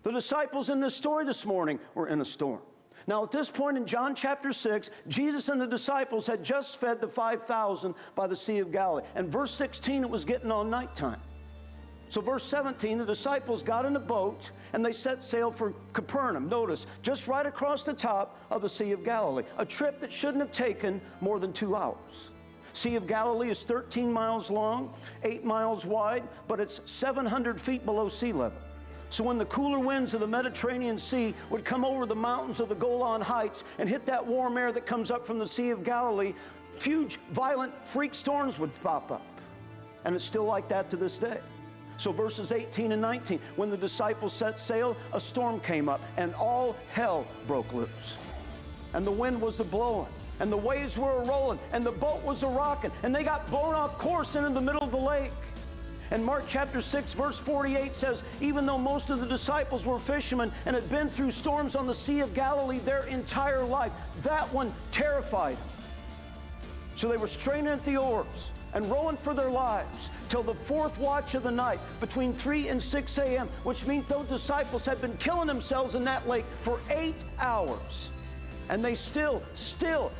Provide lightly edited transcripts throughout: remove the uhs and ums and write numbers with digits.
The disciples in this story this morning were in a storm. Now at this point in John chapter 6, Jesus and the disciples had just fed the 5,000 by the Sea of Galilee. And verse 16, it was getting on nighttime. So verse 17, the disciples got in a boat and they set sail for Capernaum. Notice, just right across the top of the Sea of Galilee. A trip that shouldn't have taken more than 2 hours. Sea of Galilee is 13 miles long, 8 miles wide, but it's 700 feet below sea level. So when the cooler winds of the Mediterranean Sea would come over the mountains of the Golan Heights and hit that warm air that comes up from the Sea of Galilee, huge, violent freak storms would pop up. And it's still like that to this day. So verses 18 and 19, when the disciples set sail, a storm came up and all hell broke loose. And the wind was a-blowing, and the waves were a-rolling, and the boat was a-rocking, and they got blown off course into the middle of the lake. And Mark chapter 6 verse 48 says, even though most of the disciples were fishermen and had been through storms on the Sea of Galilee their entire life, that one terrified them. So they were straining at the oars and rowing for their lives till the fourth watch of the night, between 3 and 6 a.m., which means those disciples had been killing themselves in that lake for 8 hours. And they still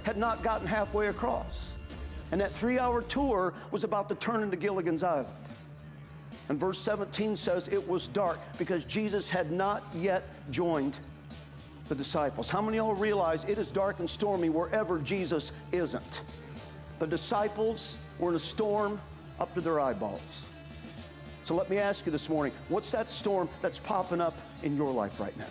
had not gotten halfway across. And that 3-hour tour was about to turn into Gilligan's Island. And verse 17 says it was dark because Jesus had not yet joined the disciples. How many of y'all realize it is dark and stormy wherever Jesus isn't? The disciples were in a storm up to their eyeballs. So let me ask you this morning, what's that storm that's popping up in your life right now?